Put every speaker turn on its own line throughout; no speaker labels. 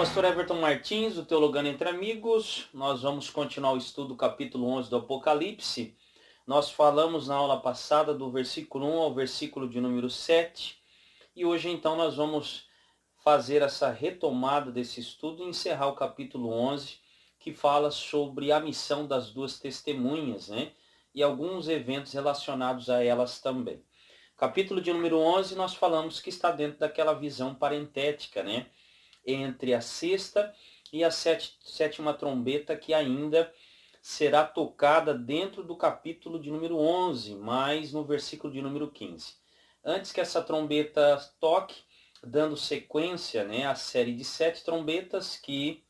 Pastor Everton Martins, do Teologando Entre Amigos. Nós vamos continuar o estudo do capítulo 11 do Apocalipse. Nós falamos na aula passada do versículo 1 ao versículo de número 7. E hoje então nós vamos fazer essa retomada desse estudo e encerrar o capítulo 11, que fala sobre a missão das duas testemunhas, né? E alguns eventos relacionados a elas também. Capítulo de número 11 nós falamos que está dentro daquela visão parentética, né? Entre a sexta e a sétima trombeta, que ainda será tocada dentro do capítulo de número 11, mas no versículo de número 15. Antes que essa trombeta toque, dando sequência, né, à série de 7 trombetas que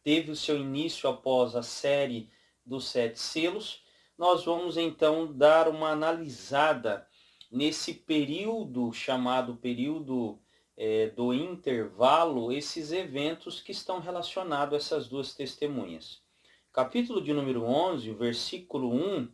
teve o seu início após a série dos 7 selos, nós vamos então dar uma analisada nesse período chamado período do intervalo, esses eventos que estão relacionados a essas duas testemunhas. Capítulo de número 11, versículo 1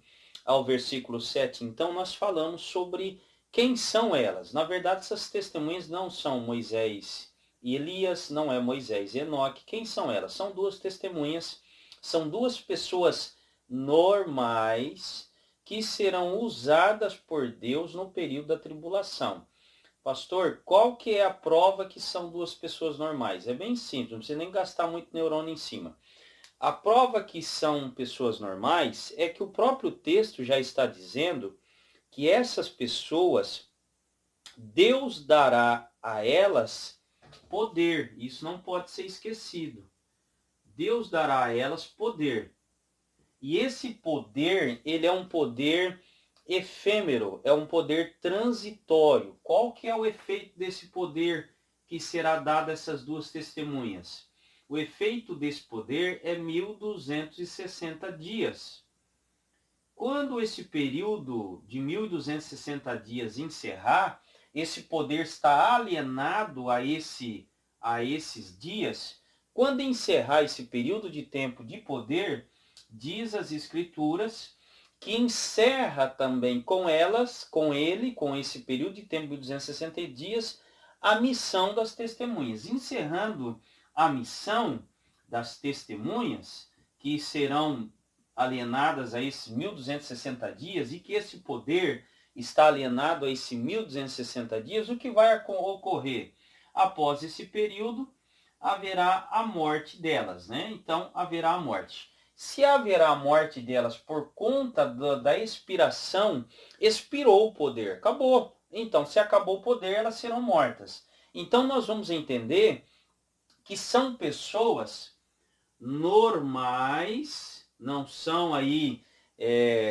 ao versículo 7, então nós falamos sobre quem são elas. Na verdade, essas testemunhas não são Moisés e Elias, não é Moisés e Enoque. Quem são elas? São duas testemunhas, são duas pessoas normais que serão usadas por Deus no período da tribulação. Pastor, qual que é a prova que são duas pessoas normais? É bem simples, não precisa nem gastar muito neurônio em cima. A prova que são pessoas normais é que o próprio texto já está dizendo que essas pessoas, Deus dará a elas poder. Isso não pode ser esquecido. Deus dará a elas poder. E esse poder, ele é um poder efêmero, é um poder transitório. Qual que é o efeito desse poder que será dado a essas duas testemunhas? O efeito desse poder é 1260 dias. Quando esse período de 1260 dias encerrar, esse poder está alienado a esses dias. Quando encerrar esse período de tempo de poder, diz as Escrituras que encerra também com elas, com esse período de tempo de 260 dias, a missão das testemunhas. Encerrando a missão das testemunhas, que serão alienadas a esses 1260 dias, e que esse poder está alienado a esses 1260 dias, o que vai ocorrer? Após esse período, haverá a morte delas, né? Então, haverá a morte. Se haverá a morte delas por conta da expiração, expirou o poder, acabou. Então, se acabou o poder, elas serão mortas. Então, nós vamos entender que são pessoas normais, não são aí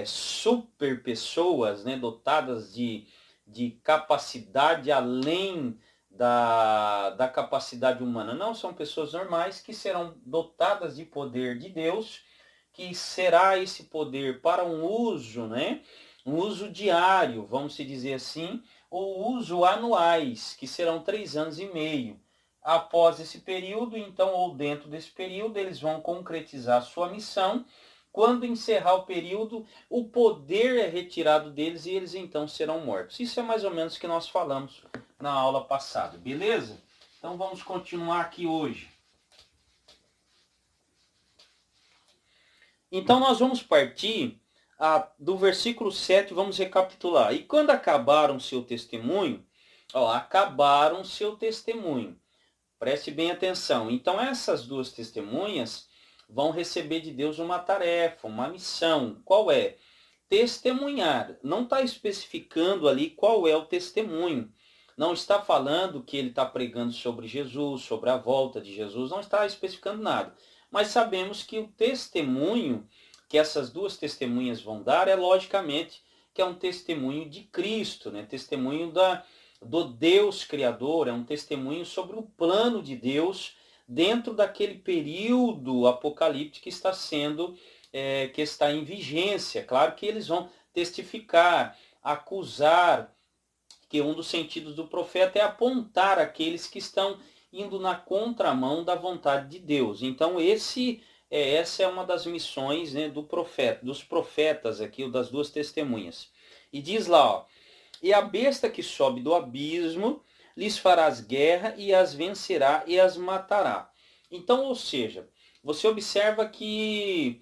super pessoas, né, dotadas de capacidade além da capacidade humana. Não, são pessoas normais que serão dotadas de poder de Deus, que será esse poder para um uso, né? Um uso diário, vamos se dizer assim, ou uso anuais, que serão 3 anos e meio. Após esse período, então, ou dentro desse período, eles vão concretizar a sua missão. Quando encerrar o período, o poder é retirado deles e eles então serão mortos. Isso é mais ou menos o que nós falamos na aula passada, beleza? Então vamos continuar aqui hoje. Então nós vamos partir do versículo 7, vamos recapitular. E quando acabaram seu testemunho, acabaram seu testemunho. Preste bem atenção. Então essas duas testemunhas vão receber de Deus uma tarefa, uma missão. Qual é? Testemunhar. Não está especificando ali qual é o testemunho. Não está falando que ele está pregando sobre Jesus, sobre a volta de Jesus. Não está especificando nada. Mas sabemos que o testemunho que essas duas testemunhas vão dar é, logicamente, que é um testemunho de Cristo, né? Testemunho do Deus Criador, é um testemunho sobre o plano de Deus dentro daquele período apocalíptico que está sendo, que está em vigência. Claro que eles vão testificar, acusar, que um dos sentidos do profeta é apontar aqueles que estão indo na contramão da vontade de Deus. Então essa é uma das missões, né, dos profetas aqui, das duas testemunhas. E diz lá, e a besta que sobe do abismo lhes farás guerra e as vencerá e as matará. Então, ou seja, você observa que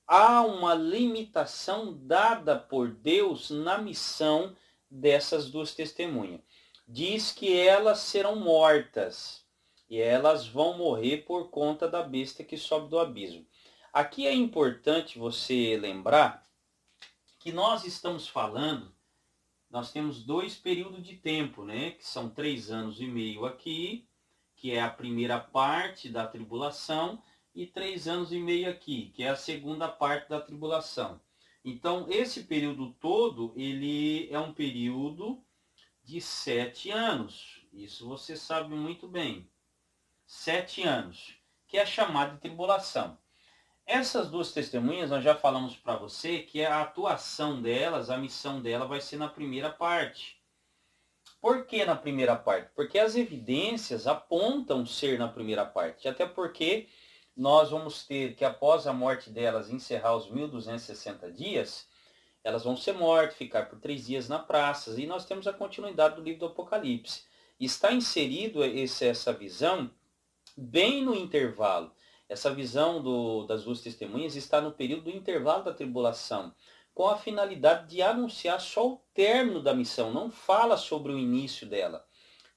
há uma limitação dada por Deus na missão dessas duas testemunhas. Diz que elas serão mortas e elas vão morrer por conta da besta que sobe do abismo. Aqui é importante você lembrar que nós estamos falando, nós temos 2 períodos de tempo, né? Que são 3 anos e meio aqui, que é a primeira parte da tribulação, e 3 anos e meio aqui, que é a segunda parte da tribulação. Então, esse período todo, ele é um período de 7 anos. Isso você sabe muito bem. 7 anos, que é chamado de tribulação. Essas duas testemunhas, nós já falamos para você que a atuação delas, a missão dela vai ser na primeira parte. Por que na primeira parte? Porque as evidências apontam ser na primeira parte. Até porque nós vamos ter que, após a morte delas, encerrar os 1260 dias, elas vão ser mortas, ficar por 3 dias na praça. E nós temos a continuidade do livro do Apocalipse. Está inserido essa visão bem no intervalo. Essa visão das duas testemunhas está no período do intervalo da tribulação, com a finalidade de anunciar só o término da missão. Não fala sobre o início dela,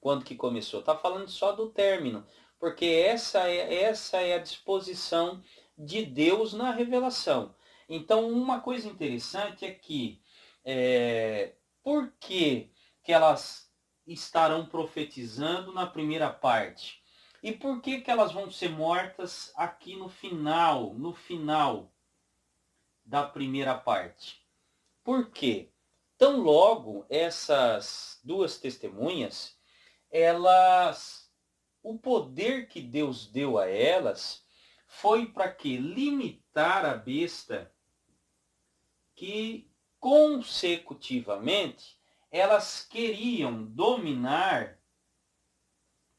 quando que começou. Está falando só do término, porque essa é a disposição de Deus na revelação. Então, uma coisa interessante é que, por que elas estarão profetizando na primeira parte? E por que elas vão ser mortas aqui no final da primeira parte? Por quê? Tão logo essas duas testemunhas, o poder que Deus deu a elas foi para que limitar a besta que consecutivamente elas queriam dominar.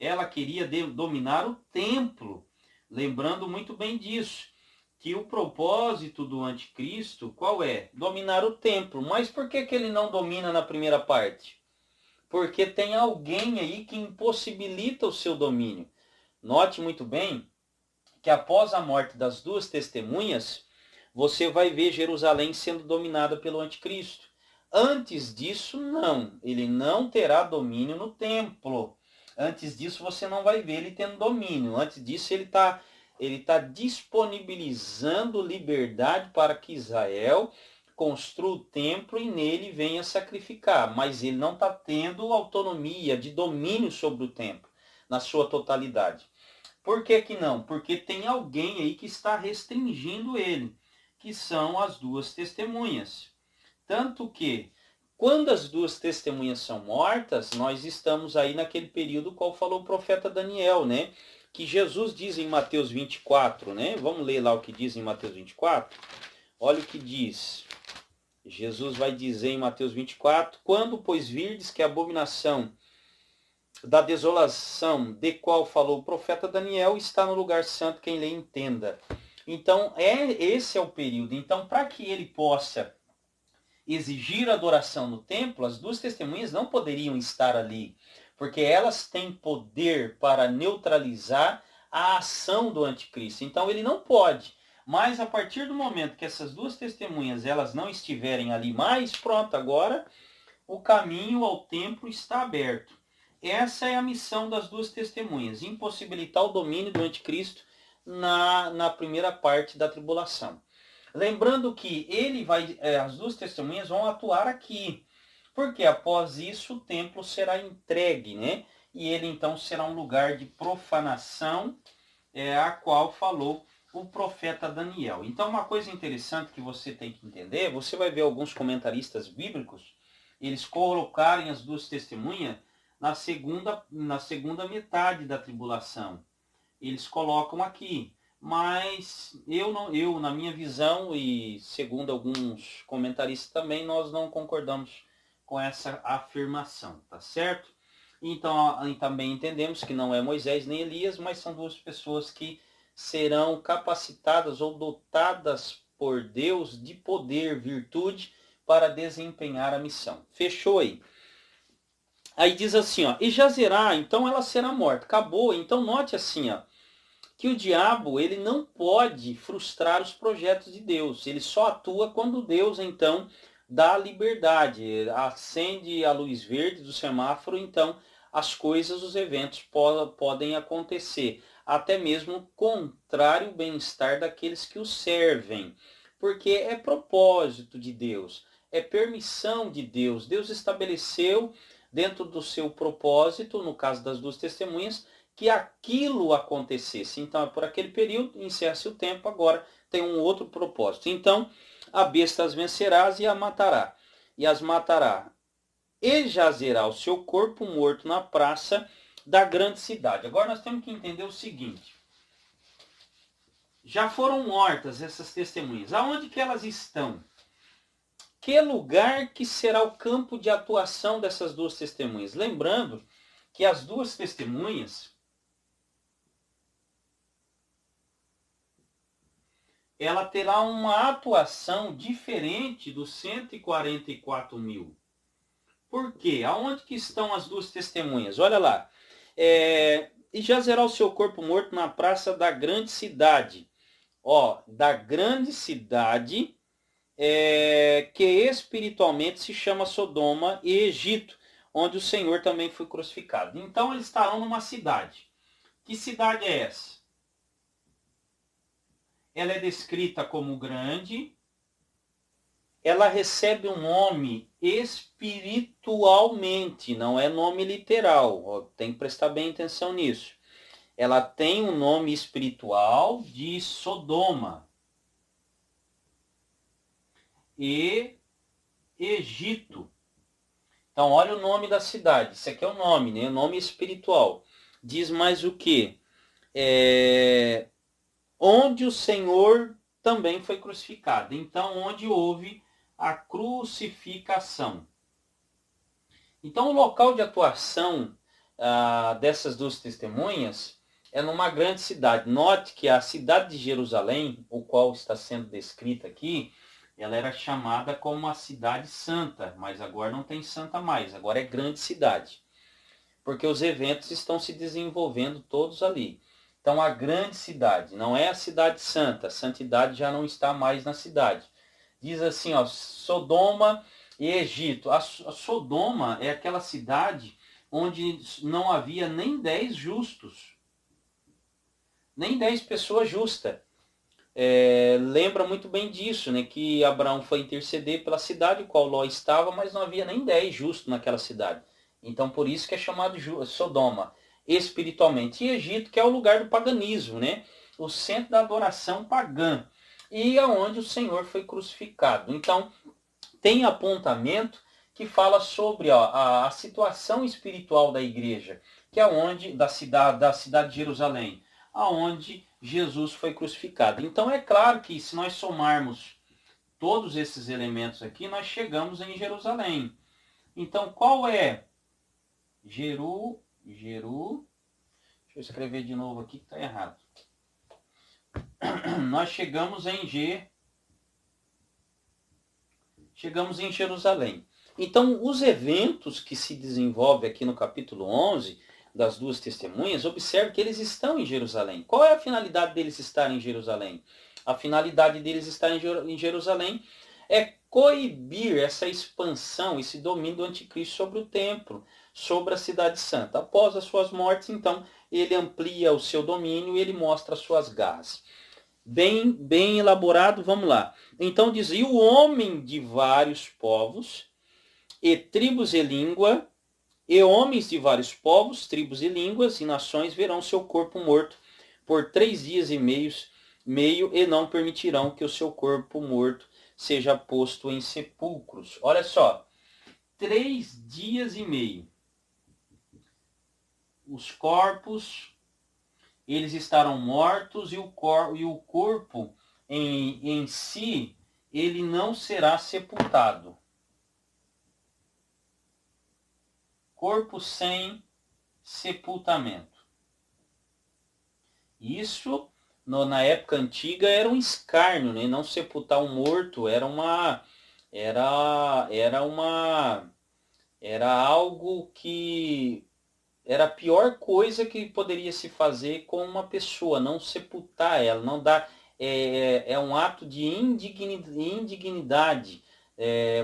Ela queria dominar o templo, lembrando muito bem disso, que o propósito do anticristo, qual é? Dominar o templo. Mas por que ele não domina na primeira parte? Porque tem alguém aí que impossibilita o seu domínio. Note muito bem que após a morte das duas testemunhas, você vai ver Jerusalém sendo dominada pelo anticristo. Antes disso, não. Ele não terá domínio no templo. Antes disso, você não vai ver ele tendo domínio. Antes disso, ele tá disponibilizando liberdade para que Israel construa o templo e nele venha sacrificar. Mas ele não está tendo autonomia de domínio sobre o templo, na sua totalidade. Por que que não? Porque tem alguém aí que está restringindo ele, que são as duas testemunhas. Tanto que, quando as duas testemunhas são mortas, nós estamos aí naquele período qual falou o profeta Daniel, né? Que Jesus diz em Mateus 24, né? Vamos ler lá o que diz em Mateus 24? Olha o que diz. Jesus vai dizer em Mateus 24, quando, pois, virdes que a abominação da desolação de qual falou o profeta Daniel está no lugar santo, quem lhe entenda. Então, esse é o período. Então, para que ele possa exigir adoração no templo, as duas testemunhas não poderiam estar ali, porque elas têm poder para neutralizar a ação do anticristo. Então ele não pode. Mas a partir do momento que essas duas testemunhas elas não estiverem ali mais, pronto, agora o caminho ao templo está aberto. Essa é a missão das duas testemunhas, impossibilitar o domínio do anticristo na primeira parte da tribulação. Lembrando que as duas testemunhas vão atuar aqui, porque após isso o templo será entregue, né? E ele então será um lugar de profanação, a qual falou o profeta Daniel. Então, uma coisa interessante que você tem que entender, você vai ver alguns comentaristas bíblicos, eles colocarem as duas testemunhas na segunda metade da tribulação. Eles colocam aqui. Mas na minha visão, e segundo alguns comentaristas também, nós não concordamos com essa afirmação, tá certo? Então, também entendemos que não é Moisés nem Elias, mas são duas pessoas que serão capacitadas ou dotadas por Deus de poder, virtude, para desempenhar a missão. Fechou aí. Aí diz assim, ó, e jazerá, então ela será morta. Acabou. Então note assim, ó, que o diabo, ele não pode frustrar os projetos de Deus. Ele só atua quando Deus, então, dá a liberdade, acende a luz verde do semáforo, então as coisas, os eventos podem acontecer, até mesmo contrário ao bem-estar daqueles que o servem, porque é propósito de Deus, é permissão de Deus. Deus estabeleceu dentro do seu propósito, no caso das duas testemunhas, que aquilo acontecesse. Então, por aquele período, encerra-se o tempo, agora tem um outro propósito. Então, a besta as vencerás e a matará. E as matará. E jazerá o seu corpo morto na praça da grande cidade. Agora nós temos que entender o seguinte. Já foram mortas essas testemunhas. Aonde que elas estão? Que lugar que será o campo de atuação dessas duas testemunhas? Lembrando que as duas testemunhas, ela terá uma atuação diferente dos 144 mil. Por quê? Aonde que estão as duas testemunhas? Olha lá. E jazerá o seu corpo morto na praça da grande cidade. Ó, da grande cidade, que espiritualmente se chama Sodoma e Egito, onde o Senhor também foi crucificado. Então eles estarão numa cidade. Que cidade é essa? Ela é descrita como grande, ela recebe um nome espiritualmente, não é nome literal, tem que prestar bem atenção nisso. Ela tem um nome espiritual de Sodoma e Egito. Então, olha o nome da cidade, isso aqui é o nome, né? O nome espiritual. Diz mais o quê? Onde o Senhor também foi crucificado. Então, onde houve a crucificação. Então, o local de atuação dessas duas testemunhas é numa grande cidade. Note que a cidade de Jerusalém, o qual está sendo descrita aqui, ela era chamada como a cidade santa, mas agora não tem santa mais, agora é grande cidade. Porque os eventos estão se desenvolvendo todos ali. Então, a grande cidade, não é a cidade santa, a santidade já não está mais na cidade. Diz assim, ó, Sodoma e Egito. A Sodoma é aquela cidade onde não havia nem 10 justos, nem 10 pessoas justas. Lembra muito bem disso, né? Que Abraão foi interceder pela cidade, o qual Ló estava, mas não havia nem 10 justos naquela cidade. Então, por isso que é chamado Sodoma, espiritualmente. E Egito, que é o lugar do paganismo, né? O centro da adoração pagã. E aonde o Senhor foi crucificado. Então, tem apontamento que fala sobre a situação espiritual da igreja, que é onde da cidade de Jerusalém, aonde Jesus foi crucificado. Então é claro que se nós somarmos todos esses elementos aqui, nós chegamos em Jerusalém. Então qual é deixa eu escrever de novo aqui que está errado. Nós chegamos em Jerusalém. Então, os eventos que se desenvolvem aqui no capítulo 11 das duas testemunhas, observe que eles estão em Jerusalém. Qual é a finalidade deles estarem em Jerusalém? A finalidade deles estar em Jerusalém é coibir essa expansão, esse domínio do anticristo sobre o templo, sobre a cidade santa. Após as suas mortes, então, ele amplia o seu domínio e ele mostra as suas garras. Bem elaborado, vamos lá. Então diz, e o homem de vários povos, e tribos e língua, e homens de vários povos, tribos e línguas, e nações verão seu corpo morto por 3 dias e meio, e não permitirão que o seu corpo morto seja posto em sepulcros. Olha só, 3 dias e meio. Os corpos, eles estarão mortos, e o corpo em si, ele não será sepultado. Corpo sem sepultamento. Isso, na época antiga, era um escárnio, né? Não sepultar um morto era uma Era algo que era a pior coisa que poderia se fazer com uma pessoa, não sepultar ela, não dar. É um ato de indignidade.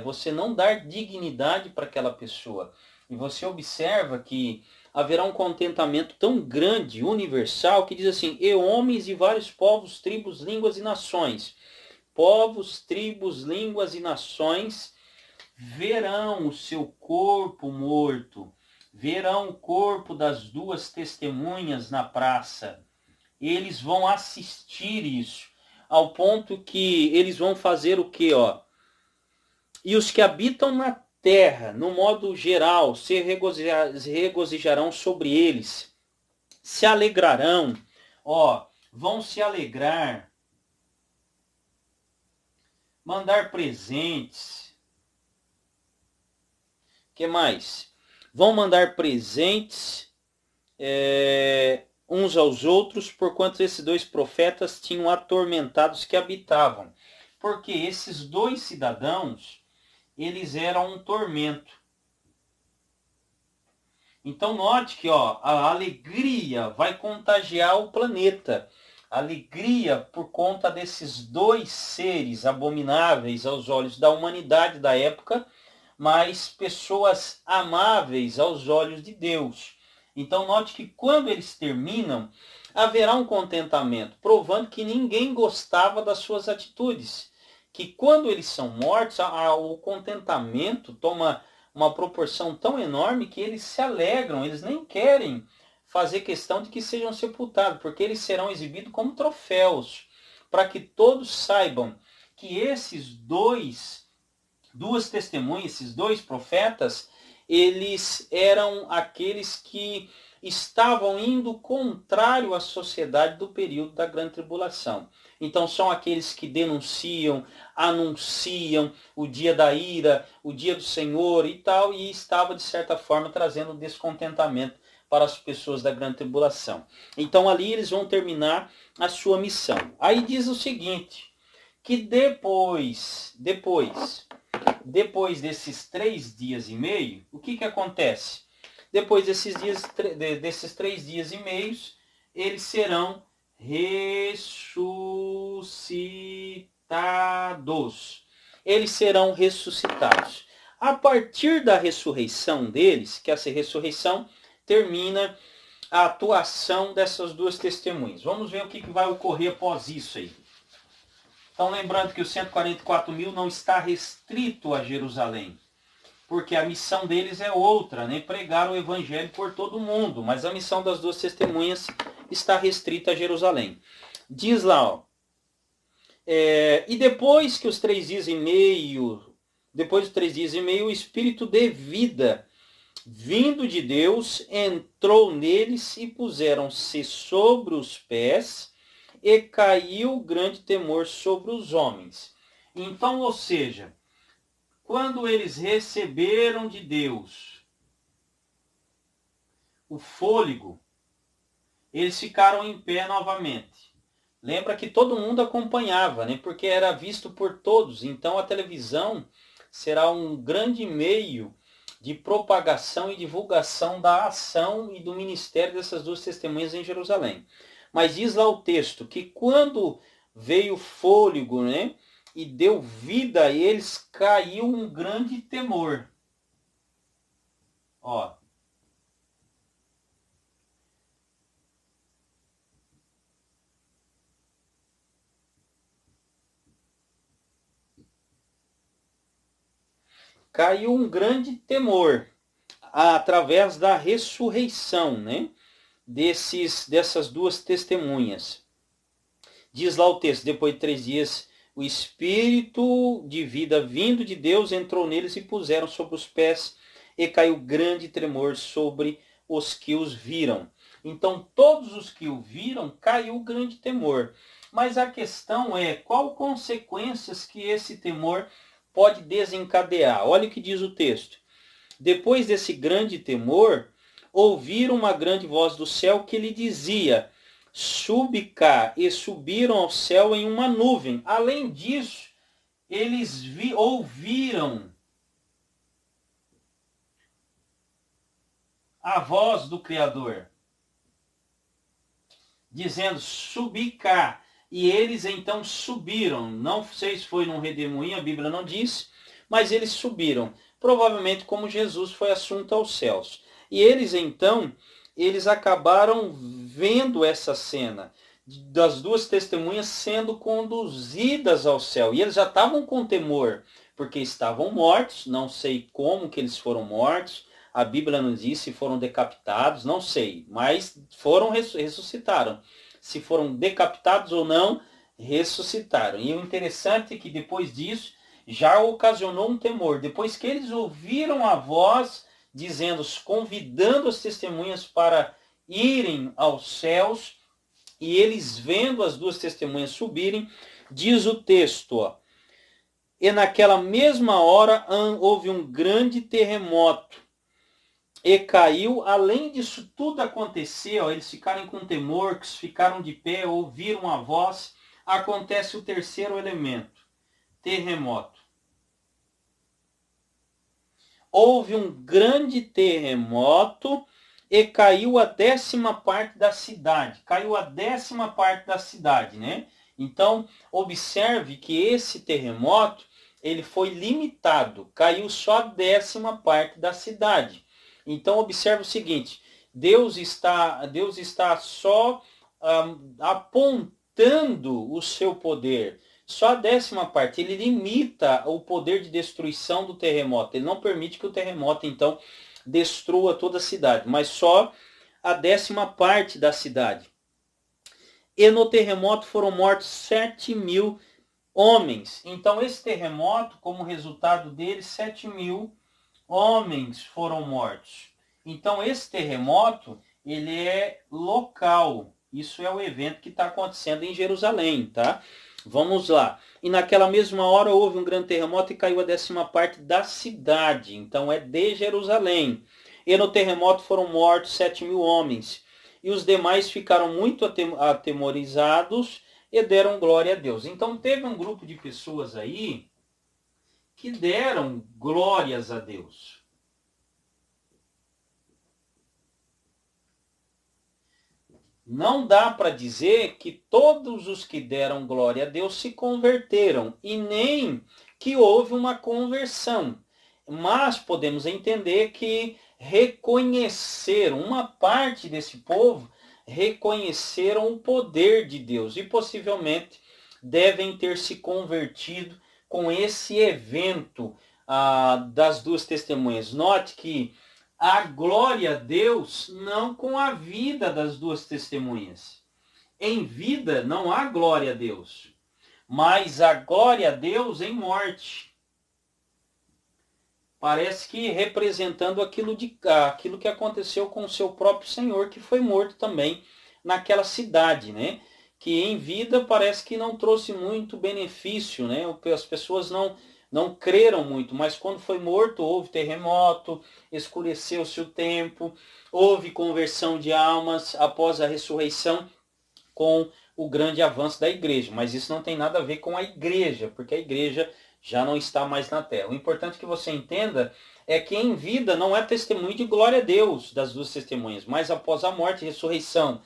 Você não dar dignidade para aquela pessoa. E você observa que haverá um contentamento tão grande, universal, que diz assim: e homens de vários povos, tribos, línguas e nações. Povos, tribos, línguas e nações verão o seu corpo morto, verão o corpo das duas testemunhas na praça. Eles vão assistir isso, ao ponto que eles vão fazer o quê, ó? E os que habitam na terra, no modo geral, se regozijarão sobre eles, se alegrarão, ó, vão se alegrar, mandar presentes. Que mais? Vão mandar presentes uns aos outros, porquanto esses dois profetas tinham atormentado os que habitavam. Porque esses dois cidadãos, eles eram um tormento. Então note que a alegria vai contagiar o planeta. A alegria por conta desses dois seres abomináveis aos olhos da humanidade da época, mas pessoas amáveis aos olhos de Deus. Então note que quando eles terminam, haverá um contentamento, provando que ninguém gostava das suas atitudes. Que quando eles são mortos, o contentamento toma uma proporção tão enorme que eles se alegram, eles nem querem fazer questão de que sejam sepultados, porque eles serão exibidos como troféus, para que todos saibam que esses duas testemunhas, esses dois profetas, eles eram aqueles que estavam indo contrário à sociedade do período da Grande Tribulação. Então são aqueles que denunciam, anunciam o dia da ira, o dia do Senhor e tal, e estava de certa forma trazendo descontentamento para as pessoas da Grande Tribulação. Então ali eles vão terminar a sua missão. Aí diz o seguinte, que depois desses 3 dias e meio, o que acontece? Depois desses 3 dias e meios, eles serão ressuscitados. Eles serão ressuscitados. A partir da ressurreição deles, que essa ressurreição termina a atuação dessas duas testemunhas. Vamos ver o que vai ocorrer após isso aí. Então, lembrando que os 144.000 não está restrito a Jerusalém, porque a missão deles é outra, né? Pregar o evangelho por todo o mundo, mas a missão das duas testemunhas está restrita a Jerusalém. Diz lá, ó, e depois que os 3 dias e meio, o Espírito de vida, vindo de Deus, entrou neles e puseram-se sobre os pés, e caiu grande temor sobre os homens. Então, ou seja, quando eles receberam de Deus o fôlego, eles ficaram em pé novamente. Lembra que todo mundo acompanhava, né? Porque era visto por todos. Então a televisão será um grande meio de propagação e divulgação da ação e do ministério dessas duas testemunhas em Jerusalém. Mas diz lá o texto que quando veio fôlego, né, e deu vida a eles, caiu um grande temor. Ó. Caiu um grande temor através da ressurreição, né, dessas duas testemunhas. Diz lá o texto, depois de 3 dias, o Espírito de vida vindo de Deus entrou neles e puseram sobre os pés, e caiu grande tremor sobre os que os viram. Então, todos os que o viram, caiu grande temor. Mas a questão é, qual consequências que esse temor pode desencadear? Olha o que diz o texto. Depois desse grande temor, ouviram uma grande voz do céu que lhe dizia: sube cá, e subiram ao céu em uma nuvem. Além disso, eles ouviram a voz do Criador, dizendo, subi cá. E eles então subiram. Não sei se foi num redemoinho, a Bíblia não diz, mas eles subiram. Provavelmente como Jesus foi assunto aos céus. E eles então, eles acabaram vendo essa cena das duas testemunhas sendo conduzidas ao céu. E eles já estavam com temor, porque estavam mortos, não sei como que eles foram mortos, a Bíblia não diz se foram decapitados, não sei, mas foram ressuscitaram. Se foram decapitados ou não, ressuscitaram. E o interessante é que depois disso, já ocasionou um temor. Depois que eles ouviram a voz, dizendo, convidando as testemunhas para irem aos céus, e eles vendo as duas testemunhas subirem, diz o texto, ó, e naquela mesma hora houve um grande terremoto, e caiu, além disso tudo aconteceu, eles ficaram com temor, ficaram de pé, ouviram a voz, acontece o terceiro elemento, terremoto. Houve um grande terremoto e caiu a 10ª parte da cidade. Caiu a 10ª parte da cidade, né? Então, observe que esse terremoto, ele foi limitado. Caiu só a 10ª parte da cidade. Então, observe o seguinte. Deus está só apontando o seu poder. Só a 10ª parte, ele limita o poder de destruição do terremoto. Ele não permite que o terremoto, então, destrua toda a cidade, mas só a 10ª parte da cidade. E no terremoto foram mortos 7.000 homens. Então, esse terremoto, como resultado dele, 7.000 homens foram mortos. Então, esse terremoto, ele é local. Isso é o evento que está acontecendo em Jerusalém, tá? Vamos lá. E naquela mesma hora houve um grande terremoto e caiu a 10ª parte da cidade. Então é de Jerusalém. E no terremoto foram mortos 7.000 homens. E os demais ficaram muito atemorizados e deram glória a Deus. Então teve um grupo de pessoas aí que deram glórias a Deus. Não dá para dizer que todos os que deram glória a Deus se converteram, e nem que houve uma conversão. Mas podemos entender que reconheceram, uma parte desse povo reconheceram o poder de Deus e possivelmente devem ter se convertido com esse evento das duas testemunhas. Note que a glória a Deus não com a vida das duas testemunhas. Em vida não há glória a Deus, mas a glória a Deus em morte. Parece que representando aquilo que aconteceu com o seu próprio Senhor, que foi morto também naquela cidade, né? Que em vida parece que não trouxe muito benefício, né? As pessoas não creram muito, mas quando foi morto houve terremoto, escureceu-se o tempo, houve conversão de almas após a ressurreição com o grande avanço da igreja. Mas isso não tem nada a ver com a igreja, porque a igreja já não está mais na terra. O importante que você entenda é que em vida não é testemunho de glória a Deus das duas testemunhas, mas após a morte e ressurreição,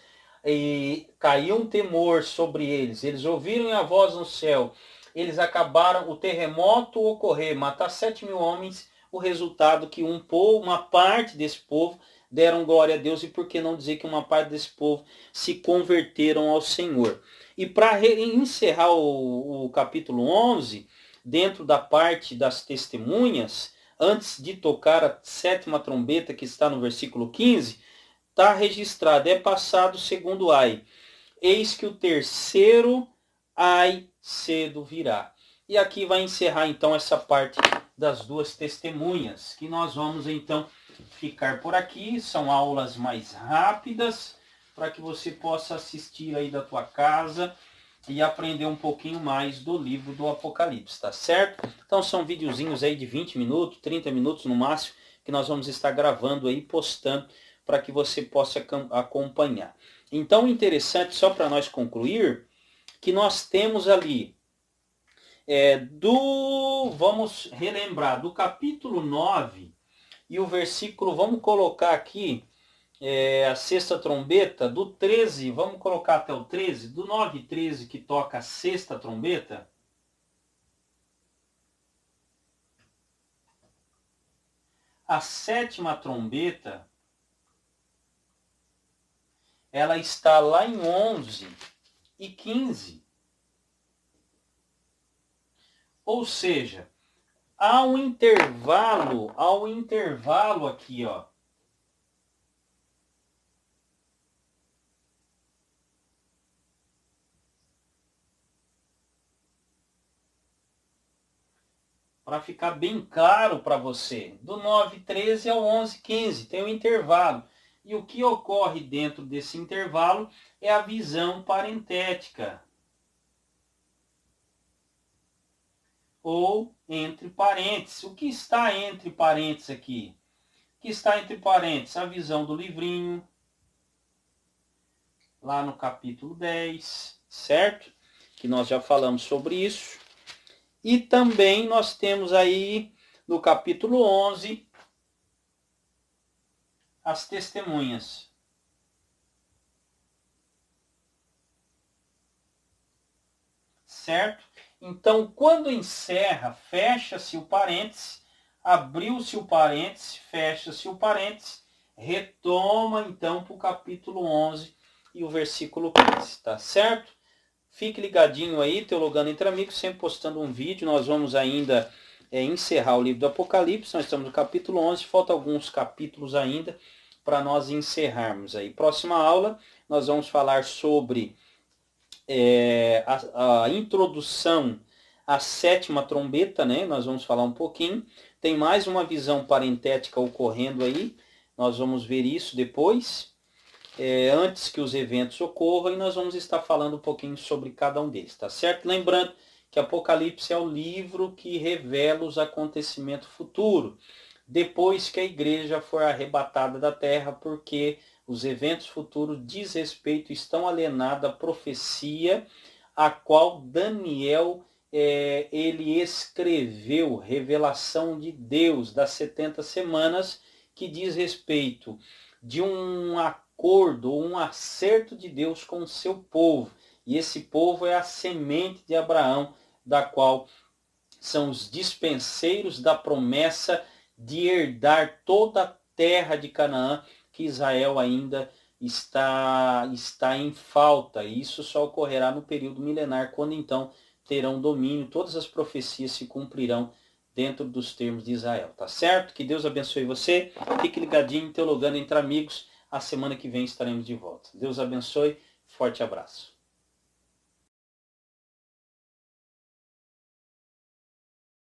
e caiu um temor sobre eles, eles ouviram a voz no céu, eles acabaram, o terremoto ocorrer, matar 7.000 homens, o resultado que uma parte desse povo deram glória a Deus, e por que não dizer que uma parte desse povo se converteram ao Senhor. E para encerrar o capítulo 11, dentro da parte das testemunhas, antes de tocar a 7ª trombeta, que está no versículo 15, está registrado, é passado o segundo ai. Eis que o terceiro ai cedo virá. E aqui vai encerrar então essa parte das duas testemunhas, que nós vamos então ficar por aqui. São aulas mais rápidas, para que você possa assistir aí da tua casa e aprender um pouquinho mais do livro do Apocalipse, tá certo? Então são videozinhos aí de 20 minutos, 30 minutos no máximo, que nós vamos estar gravando aí, postando, para que você possa acompanhar. Então, interessante, só para nós concluir, que nós temos ali, vamos relembrar, do capítulo 9 e o versículo, vamos colocar aqui, a sexta trombeta, do 13, vamos colocar até o 13, do 9 e 13 que toca a sexta trombeta, a sétima trombeta, ela está lá em 11 e 15. Ou seja, há um intervalo aqui, ó. Para ficar bem claro para você, do 9:13 ao 11:15, tem um intervalo. E o que ocorre dentro desse intervalo é a visão parentética, ou entre parênteses. O que está entre parênteses aqui? O que está entre parênteses? A visão do livrinho, lá no capítulo 10, certo? Que nós já falamos sobre isso. E também nós temos aí no capítulo 11 as testemunhas. Certo? Então, quando encerra, fecha-se o parênteses, abriu-se o parênteses, fecha-se o parênteses, retoma então para o capítulo 11 e o versículo 15, tá certo? Fique ligadinho aí, Teologando Entre Amigos, sempre postando um vídeo. Nós vamos ainda encerrar o livro do Apocalipse. Nós estamos no capítulo 11, faltam alguns capítulos ainda para nós encerrarmos aí. Próxima aula, nós vamos falar sobre a introdução à sétima trombeta, né? Nós vamos falar um pouquinho. Tem mais uma visão parentética ocorrendo aí. Nós vamos ver isso depois. Antes que os eventos ocorram, e nós vamos estar falando um pouquinho sobre cada um deles, tá certo? Lembrando que Apocalipse é o livro que revela os acontecimentos futuros, depois que a igreja for arrebatada da terra, porque os eventos futuros diz respeito, estão alienados à profecia, a qual Daniel ele escreveu, revelação de Deus das 70 semanas, que diz respeito de um acordo, um acerto de Deus com o seu povo. E esse povo é a semente de Abraão, da qual são os dispenseiros da promessa de herdar toda a terra de Canaã, que Israel ainda está em falta. E isso só ocorrerá no período milenar, quando então terão domínio, todas as profecias se cumprirão dentro dos termos de Israel, tá certo? Que Deus abençoe você, fique ligadinho, Teologando Entre Amigos, a semana que vem estaremos de volta. Deus abençoe, forte abraço.